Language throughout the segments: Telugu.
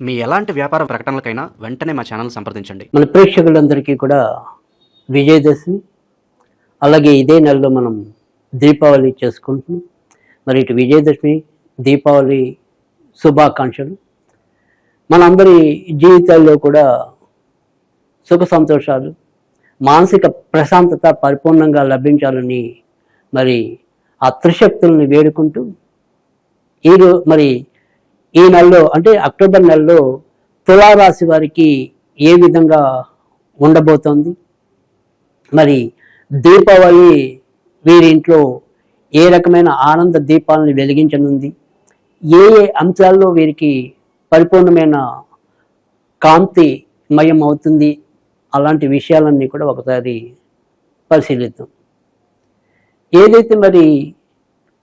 మీ ఎలాంటి వ్యాపార ప్రకటనలకైనా వెంటనే మా ఛానల్ సంప్రదించండి. మన ప్రేక్షకులందరికీ కూడా విజయదశమి, అలాగే ఇదే నెలలో మనం దీపావళి చేసుకుంటున్నాం. మరి ఇటు విజయదశమి, దీపావళి శుభాకాంక్షలు. మనందరి జీవితాల్లో కూడా సుఖ సంతోషాలు, మానసిక ప్రశాంతత పరిపూర్ణంగా లభించాలని మరి ఆ త్రిశక్తుల్ని వేడుకుంటూ మరి ఈ నెలలో అంటే అక్టోబర్ నెలలో తులారాశి వారికి ఏ విధంగా ఉండబోతోంది, మరి దీపావళి వీరింట్లో ఏ రకమైన ఆనంద దీపాలను వెలిగించనుంది, ఏ అంశాల్లో వీరికి పరిపూర్ణమైన కాంతిమయం అవుతుంది, అలాంటి విషయాలన్నీ కూడా ఒకసారి పరిశీలిద్దాం. ఏదైతే మరి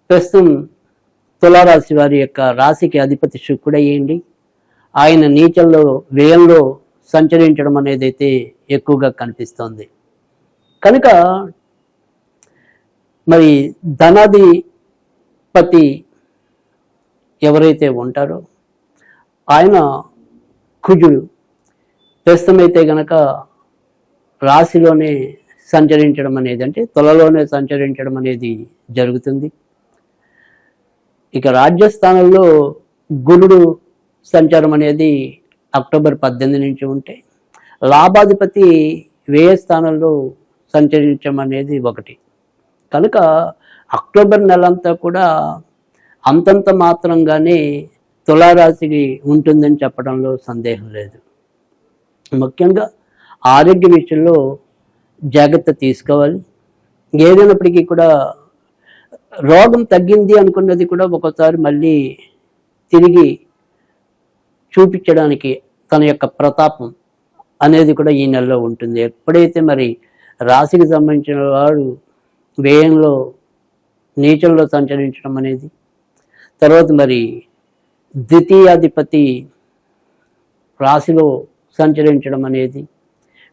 ప్రస్తుతం తులారాశి వారి యొక్క రాశికి అధిపతి శుక్రుడు అయ్యండి, ఆయన నీచంలో వ్యయంలో సంచరించడం అనేది అయితే ఎక్కువగా కనిపిస్తోంది. కనుక మరి ధనాధిపతి ఎవరైతే ఉంటారో ఆయన కుజుడు ప్రస్తుతం అయితే గనక రాశిలోనే సంచరించడం అనేది, అంటే తులలోనే సంచరించడం అనేది జరుగుతుంది. ఇక రాజ్యస్థానంలో గురుడు సంచారం అనేది అక్టోబర్ 18 నుంచి ఉంటే, లాభాధిపతి వ్యయ స్థానంలో సంచరించడం అనేది ఒకటి. కనుక అక్టోబర్ నెలంతా కూడా అంతంత మాత్రంగానే తులారాశికి ఉంటుందని చెప్పడంలో సందేహం లేదు. ముఖ్యంగా ఆరోగ్య విషయంలో జాగ్రత్త తీసుకోవాలి. ఏదైనప్పటికీ కూడా రోగం తగ్గింది అనుకున్నది కూడా ఒకసారి మళ్ళీ తిరిగి చూపించడానికి తన యొక్క ప్రతాపం అనేది కూడా ఈ నెలలో ఉంటుంది. ఎప్పుడైతే మరి రాశికి సంబంధించిన వాడు వ్యయంలో నీచంలో సంచరించడం అనేది, తర్వాత మరి ద్వితీయాధిపతి రాశిలో సంచరించడం అనేది,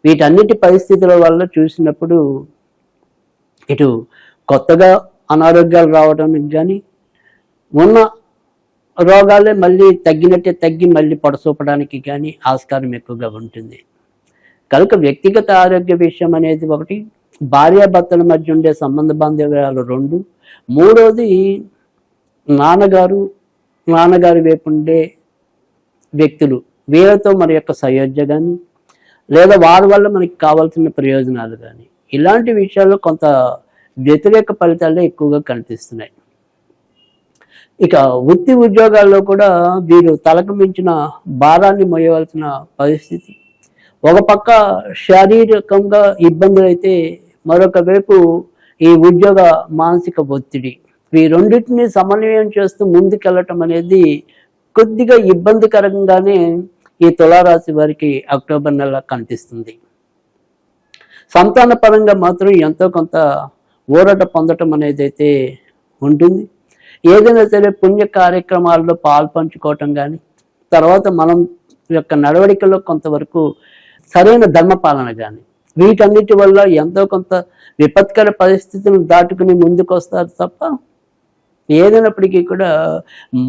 వీటన్నిటి పరిస్థితుల వల్ల చూసినప్పుడు ఇటు కొత్తగా అనారోగ్యాలు రావడానికి కానీ, ఉన్న రోగాలే మళ్ళీ తగ్గినట్టే తగ్గి మళ్ళీ పొడసూపడానికి కానీ ఆస్కారం ఎక్కువగా ఉంటుంది. కనుక వ్యక్తిగత ఆరోగ్య విషయం అనేది ఒకటి, భార్యాభర్తల మధ్య ఉండే సంబంధ బాంధవ్యాలు రెండు, మూడోది నాన్నగారి వైపు ఉండే వ్యక్తులు, వీళ్ళతో మన యొక్క సయోధ్య కానీ, లేదా వారి వల్ల మనకి కావాల్సిన ప్రయోజనాలు కానీ, ఇలాంటి విషయాల్లో కొంత వ్యతిరేక ఫలితాలే ఎక్కువగా కనిపిస్తున్నాయి. ఇక వృత్తి ఉద్యోగాల్లో కూడా వీరు తలకు మించిన భారాన్ని మోయవలసిన పరిస్థితి. ఒక పక్క శారీరకంగా ఇబ్బందులు అయితే, మరొక వైపు ఈ ఉద్యోగ మానసిక ఒత్తిడి, ఈ రెండింటిని సమన్వయం చేస్తూ ముందుకెళ్ళటం అనేది కొద్దిగా ఇబ్బందికరంగానే ఈ తులారాశి వారికి అక్టోబర్ నెల కనిపిస్తుంది. సంతాన పరంగా మాత్రం ఎంతో కొంత ఊరట పొందటం అనేది అయితే ఉంటుంది. ఏదైనా సరే పుణ్య కార్యక్రమాల్లో పాల్పంచుకోవటం కానీ, తర్వాత మనం యొక్క నడవడికలో కొంతవరకు సరైన ధర్మపాలన కానీ, వీటన్నిటి వల్ల ఎంతో కొంత విపత్కర పరిస్థితులను దాటుకుని ముందుకు వస్తారు తప్ప, ఏదైనప్పటికీ కూడా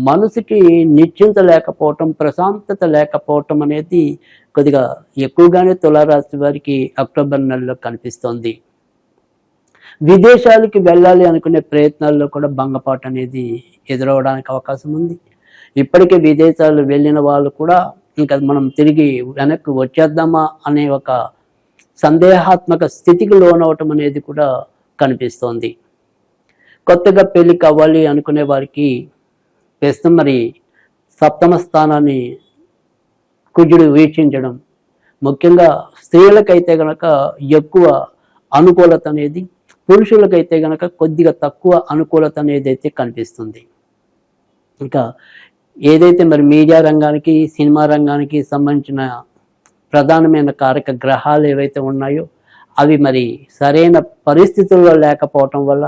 మనసుకి నిశ్చింత లేకపోవటం, ప్రశాంతత లేకపోవటం అనేది కొద్దిగా ఎక్కువగానే తులారాశి వారికి అక్టోబర్ నెలలో కనిపిస్తోంది. విదేశాలకి వెళ్ళాలి అనుకునే ప్రయత్నాల్లో కూడా భంగపాటు అనేది ఎదురవడానికి అవకాశం ఉంది. ఇప్పటికే విదేశాలు వెళ్ళిన వాళ్ళు కూడా ఇంకా మనం తిరిగి వెనక్కి వచ్చేద్దామా అనే ఒక సందేహాత్మక స్థితికి లోనవటం అనేది కూడా కనిపిస్తోంది. కొత్తగా పెళ్లి కావాలి అనుకునే వారికి ప్రస్తుతం మరి సప్తమ స్థానాన్ని కుజుడు వీక్షించడం, ముఖ్యంగా స్త్రీలకైతే గనక ఎక్కువ అనుకూలత అనేది, పురుషులకైతే గనక కొద్దిగా తక్కువ అనుకూలత అనేది అయితే కనిపిస్తుంది. ఇంకా ఏదైతే మరి మీడియా రంగానికి, సినిమా రంగానికి సంబంధించిన ప్రధానమైన కారక గ్రహాలు ఏవైతే ఉన్నాయో అవి మరి సరైన పరిస్థితుల్లో లేకపోవటం వల్ల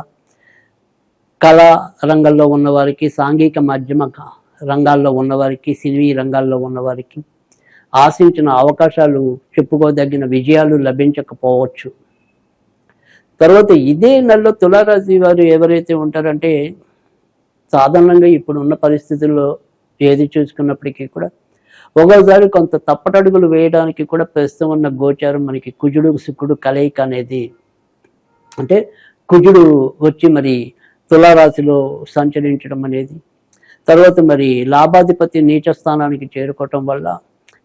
కళా రంగంలో ఉన్నవారికి, సాంఘిక మాధ్యమ రంగాల్లో ఉన్నవారికి, సినీ రంగాల్లో ఉన్నవారికి ఆశించిన అవకాశాలు, చెప్పుకోదగిన విజయాలు లభించకపోవచ్చు. తర్వాత ఇదే నెలలో తులారాశి వారు ఎవరైతే ఉంటారంటే, సాధారణంగా ఇప్పుడున్న పరిస్థితుల్లో ఏది చూసుకున్నప్పటికీ కూడా ఒక్కోసారి కొంత తప్పటడుగులు వేయడానికి కూడా ప్రస్తుతం ఉన్న గోచారం మనకి కుజుడు శుక్రుడు కలయిక అనేది, అంటే కుజుడు వచ్చి మరి తులారాశిలో సంచరించడం అనేది, తర్వాత మరి లాభాధిపతి నీచ స్థానానికి చేరుకోవటం వల్ల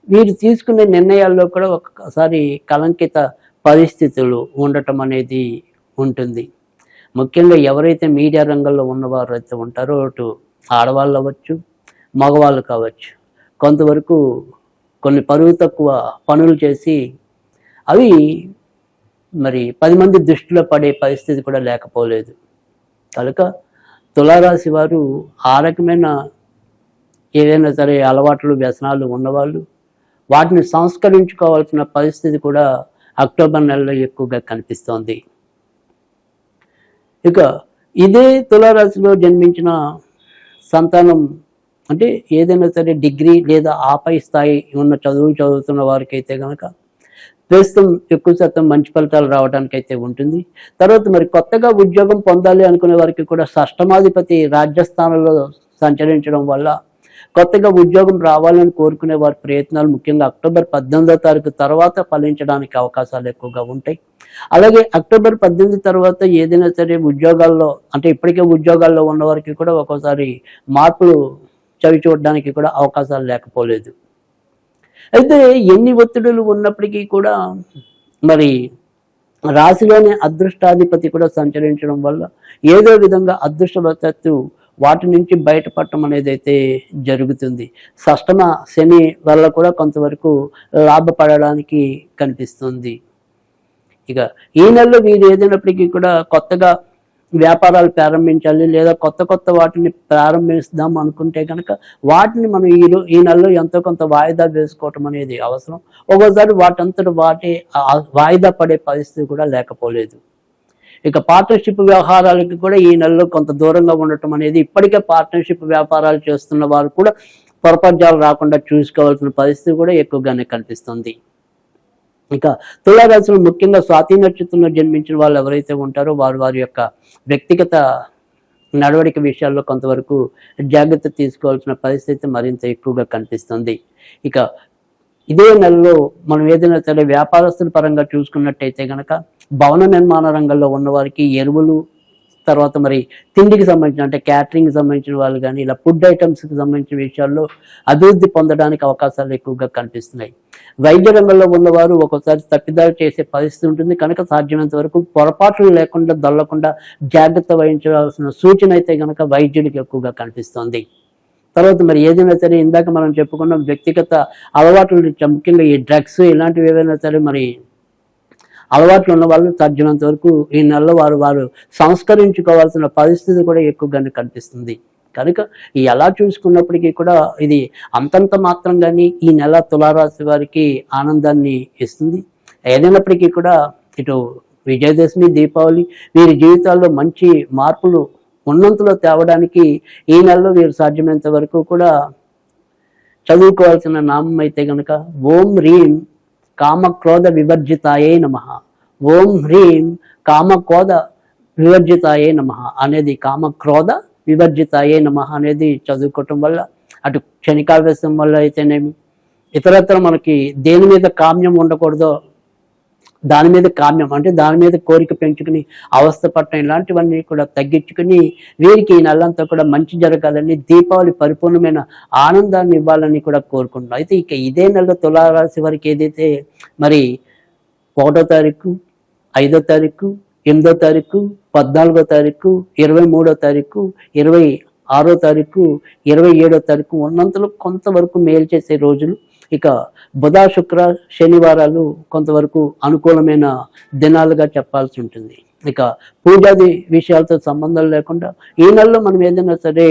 వీరు తీసుకునే నిర్ణయాల్లో కూడా ఒక్కసారి కలంకిత పరిస్థితులు ఉండటం అనేది ఉంటుంది. ముఖ్యంగా ఎవరైతే మీడియా రంగంలో ఉన్నవారు అయితే ఉంటారో, అటు ఆడవాళ్ళు అవ్వచ్చు, మగవాళ్ళు కావచ్చు, కొంతవరకు కొన్ని పరువు తక్కువ పనులు చేసి అవి మరి 10 మంది దృష్టిలో పడే పరిస్థితి కూడా లేకపోలేదు. కనుక తులారాశి వారు ఆ రకమైన ఏదైనా సరే అలవాట్లు వ్యసనాలు ఉన్నవాళ్ళు వాటిని సంస్కరించుకోవాల్సిన పరిస్థితి కూడా అక్టోబర్ నెలలో ఎక్కువగా కనిపిస్తోంది. ఇక ఇదే తులారాశిలో జన్మించిన సంతానం, అంటే ఏదైనా సరే డిగ్రీ లేదా ఆపై స్థాయి ఉన్న చదువుతున్న వారికి అయితే కనుక ప్రస్తుతం ఎక్కువ శాతం మంచి ఫలితాలు రావడానికి అయితే ఉంటుంది. తర్వాత మరి కొత్తగా ఉద్యోగం పొందాలి అనుకునే వారికి కూడా షష్టమాధిపతి రాజ్యస్థానంలో సంచరించడం వల్ల కొత్తగా ఉద్యోగం రావాలని కోరుకునే వారి ప్రయత్నాలు ముఖ్యంగా అక్టోబర్ 18వ తారీఖు తర్వాత ఫలించడానికి అవకాశాలు ఎక్కువగా ఉంటాయి. అలాగే అక్టోబర్ 18 తర్వాత ఏదైనా సరే ఉద్యోగాల్లో, అంటే ఇప్పటికే ఉద్యోగాల్లో ఉన్న వారికి కూడా ఒక్కోసారి మార్పులు చవి చూడడానికి కూడా అవకాశాలు లేకపోలేదు. అయితే ఎన్ని ఒత్తిడులు ఉన్నప్పటికీ కూడా మరి రాశిలోనే అదృష్టాధిపతి కూడా సంచరించడం వల్ల ఏదో విధంగా అదృష్టవశాత్తు వాటి నుంచి బయటపడటం అనేది అయితే జరుగుతుంది. షష్టమ శని వల్ల కూడా కొంతవరకు లాభపడడానికి కనిపిస్తుంది. ఇక ఈ నెలలో వీరు ఏదైనప్పటికీ కూడా కొత్తగా వ్యాపారాలు ప్రారంభించాలి లేదా కొత్త వాటిని ప్రారంభిస్తాం అనుకుంటే కనుక వాటిని మనం ఈ నెలలో ఎంతో కొంత వాయిదా వేసుకోవటం అనేది అవసరం. ఒక్కోసారి వాటంతట వాటి వాయిదా పడే పరిస్థితి కూడా లేకపోలేదు. ఇక పార్ట్నర్షిప్ వ్యవహారాలకి కూడా ఈ నెలలో కొంత దూరంగా ఉండటం అనేది, ఇప్పటికే పార్ట్నర్షిప్ వ్యాపారాలు చేస్తున్న వారు కూడా పొరపర్జాలు రాకుండా చూసుకోవాల్సిన పరిస్థితి కూడా ఎక్కువగానే కనిపిస్తుంది. ఇక తులారాశిలో ముఖ్యంగా స్వాతి నక్షత్రంలో జన్మించిన వాళ్ళు ఎవరైతే ఉంటారో వారి యొక్క వ్యక్తిగత నడవడిక విషయాల్లో కొంతవరకు జాగ్రత్త తీసుకోవాల్సిన పరిస్థితి మరింత ఎక్కువగా కనిపిస్తుంది. ఇక ఇదే నెలలో మనం ఏదైనా సరే వ్యాపారస్తుల పరంగా చూసుకున్నట్టయితే కనుక భవన నిర్మాణ రంగంలో ఉన్న వారికి ఎరువులు, తర్వాత మరి తిండికి సంబంధించిన, అంటే క్యాటరింగ్కి సంబంధించిన వాళ్ళు కానీ ఇలా ఫుడ్ ఐటమ్స్కి సంబంధించిన విషయాల్లో అభివృద్ధి పొందడానికి అవకాశాలు ఎక్కువగా కనిపిస్తున్నాయి. వైద్య రంగంలో ఉన్నవారు ఒక్కోసారి తప్పిదాలు చేసే పరిస్థితి ఉంటుంది. కనుక సాధ్యమైనంత వరకు పొరపాట్లు లేకుండా దొల్లకుండా జాగ్రత్త వహించవలసిన సూచన అయితే కనుక వైద్యుడికి ఎక్కువగా కనిపిస్తోంది. తర్వాత మరి ఏదైనా సరే ఇందాక మనం చెప్పుకున్న వ్యక్తిగత అలవాట్లు, ముఖ్యంగా ఈ డ్రగ్స్ ఇలాంటివి ఏవైనా సరే మరి అలవాట్లు ఉన్న వాళ్ళు సాధ్యమైనంత వరకు ఈ నెలలో వారు సంస్కరించుకోవాల్సిన పరిస్థితి కూడా ఎక్కువగానే కనిపిస్తుంది. కనుక ఎలా చూసుకున్నప్పటికీ కూడా ఇది అంతంత మాత్రంగానే ఈ నెల తులారాశి వారికి ఆనందాన్ని ఇస్తుంది. ఏదైనప్పటికీ కూడా ఇటు విజయదశమి, దీపావళి వీరి జీవితాల్లో మంచి మార్పులు ఉన్నంతలో తేవడానికి ఈ నెలలో వీరు సాధ్యమైనంత వరకు కూడా చదువుకోవాల్సిన నామం అయితే కనుక ఓం హ్రీం కామక్రోధ వివర్జితాయే నమః, ఓం హ్రీం కామక్రోధ వివర్జితాయే నమః అనేది, కామక్రోధ వివర్జితాయే నమః అనేది చదువుకోవటం వల్ల అటు క్షణికావేశం వల్ల అయితేనేమి, ఇతరత్ర మనకి దేని మీద కామ్యం ఉండకూడదో దాని మీద కామ్యం, అంటే దాని మీద కోరిక పెంచుకుని అవస్థ పట్టడం ఇలాంటివన్నీ కూడా తగ్గించుకుని వీరికి ఈ నెలంతా కూడా మంచి జరగాలని, దీపావళి పరిపూర్ణమైన ఆనందాన్ని ఇవ్వాలని కూడా కోరుకుంటున్నాం. అయితే ఇక ఇదే నెల తులారాశి వారికి ఏదైతే మరి 1వ తారీఖు, 5వ తారీఖు, 8వ తారీఖు, 14వ తారీఖు, 23వ తారీఖు, 26వ తారీఖు, 27వ తారీఖు ఉన్నంతలో కొంతవరకు మేలు చేసే రోజులు. ఇక బుధ, శుక్ర, శనివారాలు కొంతవరకు అనుకూలమైన దినాలుగా చెప్పాల్సి ఉంటుంది. ఇక పూజాది విషయాలతో సంబంధం లేకుండా ఈ నెలలో మనం ఏదైనా సరే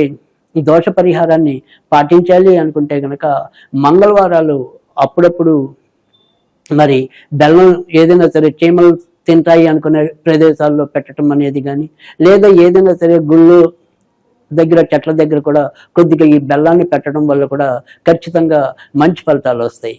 దోష పరిహారాన్ని పాటించాలి అనుకుంటే కనుక మంగళవారాలు అప్పుడప్పుడు మరి బెల్లం ఏదైనా సరే చీమలు తింటాయి అనుకునే ప్రదేశాల్లో పెట్టడం అనేది కానీ, లేదా ఏదైనా సరే గుళ్ళు దగ్గర చెట్ల దగ్గర కూడా కొద్దిగా ఈ బెల్లాన్ని పెట్టడం వల్ల కూడా ఖచ్చితంగా మంచి ఫలితాలు వస్తాయి.